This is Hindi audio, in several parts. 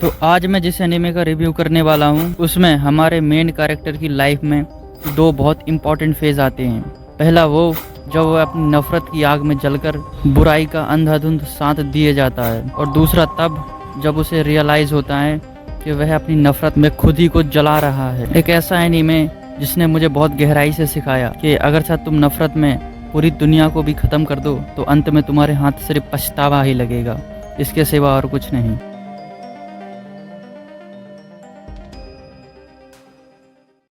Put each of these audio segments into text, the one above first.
तो आज मैं जिस एनीमे का रिव्यू करने वाला हूँ उसमें हमारे मेन कैरेक्टर की लाइफ में दो बहुत इम्पोर्टेंट फेज आते हैं। पहला वो जब वह अपनी नफरत की आग में जलकर बुराई का अंधाधुंध साथ दिए जाता है, और दूसरा तब जब उसे रियलाइज होता है कि वह अपनी नफरत में खुद ही को जला रहा है। एक ऐसा एनीमे जिसने मुझे बहुत गहराई से सिखाया कि अगर शायद तुम नफरत में पूरी दुनिया को भी ख़त्म कर दो तो अंत में तुम्हारे हाथ सिर्फ पछतावा ही लगेगा, इसके सिवा और कुछ नहीं।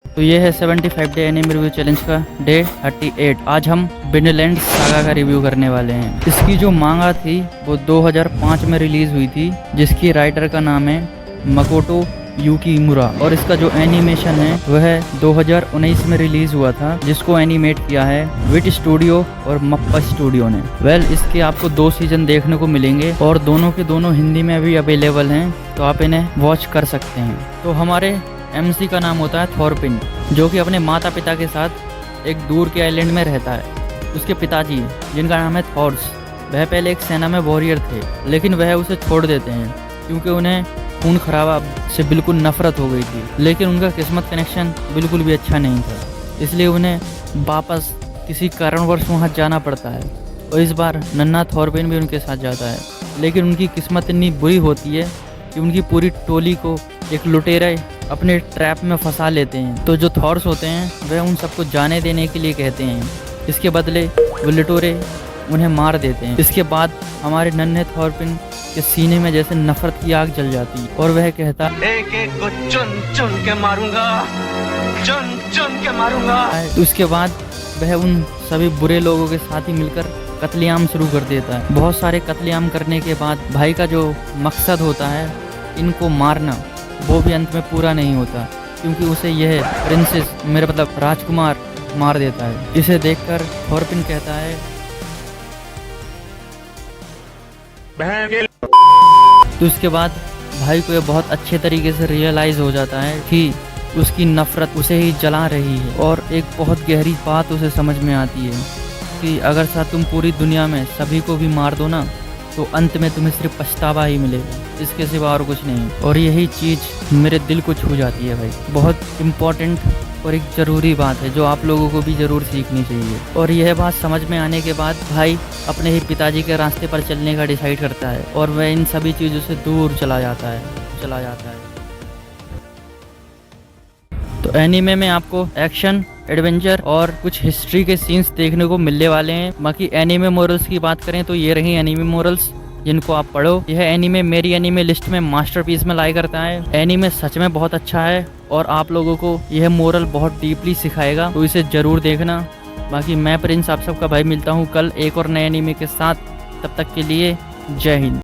तो ये है 75 डे एनीमे रिव्यू चैलेंज का डे 38। आज हम विंडलैंड सागा का रिव्यू करने वाले हैं। इसकी जो मांगा थी वो 2005 में रिलीज हुई थी, जिसकी राइटर का नाम है मकोटो युकीमुरा, और इसका जो एनिमेशन है वह 2019 में रिलीज हुआ था, जिसको एनिमेट किया है विट स्टूडियो और मप्पा स्टूडियो ने। इसके आपको 2 सीजन देखने को मिलेंगे और दोनों के दोनों हिंदी में भी अवेलेबल हैं, तो आप इन्हें वॉच कर सकते हैं। तो हमारे एमसी का नाम होता है थॉरपिन, जो कि अपने माता पिता के साथ एक दूर के आइलैंड में रहता है। उसके पिताजी, जिनका नाम है थॉर्स, वह पहले एक सेना में वॉरियर थे, लेकिन वह उसे छोड़ देते हैं क्योंकि उन्हें खून खराबा से बिल्कुल नफरत हो गई थी। लेकिन उनका किस्मत कनेक्शन बिल्कुल भी अच्छा नहीं था, इसलिए उन्हें वापस किसी कारणवश वहाँ जाना पड़ता है, और इस बार नन्हा थॉरपिन भी उनके साथ जाता है। लेकिन उनकी किस्मत इतनी बुरी होती है कि उनकी पूरी टोली को एक लुटेरे अपने ट्रैप में फंसा लेते हैं। तो जो थॉर्स होते हैं वह उन सबको जाने देने के लिए कहते हैं, इसके बदले वो लुटेरे उन्हें मार देते हैं। इसके बाद हमारे नन्हे थॉरपिन के सीने में जैसे नफरत की आग जल जाती है, और वह कहता एक एक को चुन चुन के मारूंगा, चुन चुन के मारूंगा। तो उसके बाद वह उन सभी बुरे लोगों के साथ ही मिलकर कत्लेआम शुरू कर देता है। बहुत सारे कत्लेआम करने के बाद भाई का जो मकसद होता है इनको मारना, वो भी अंत में पूरा नहीं होता, क्योंकि उसे यह प्रिंसेस, मेरा मतलब राजकुमार, मार देता है। इसे देखकर थॉरपिन कहता है तो उसके बाद भाई को यह बहुत अच्छे तरीके से रियलाइज हो जाता है कि उसकी नफरत उसे ही जला रही है, और एक बहुत गहरी बात उसे समझ में आती है कि अगर साथ तुम पूरी दुनिया में सभी को भी मार दो ना, तो अंत में तुम्हें सिर्फ पछतावा ही मिलेगा, इसके सिवा और कुछ नहीं। और यही चीज़ मेरे दिल को छू जाती है भाई। बहुत इम्पोर्टेंट और एक ज़रूरी बात है जो आप लोगों को भी ज़रूर सीखनी चाहिए। और यह बात समझ में आने के बाद भाई अपने ही पिताजी के रास्ते पर चलने का डिसाइड करता है, और वह इन सभी चीज़ों से दूर चला जाता है। तो एनीमे में आपको एक्शन, एडवेंचर और कुछ हिस्ट्री के सीन्स देखने को मिलने वाले हैं। बाकी एनीमे मोरल्स की बात करें तो ये रही एनीमे मोरल्स, जिनको आप पढ़ो। यह एनीमे मेरी एनीमे लिस्ट में मास्टरपीस में लाई करता है। एनीमे सच में बहुत अच्छा है और आप लोगों को यह मोरल बहुत डीपली सिखाएगा, तो इसे ज़रूर देखना। बाकी मैं प्रिंस आप सबका भाई मिलता हूँ कल एक और नए एनीमे के साथ। तब तक के लिए जय हिंद।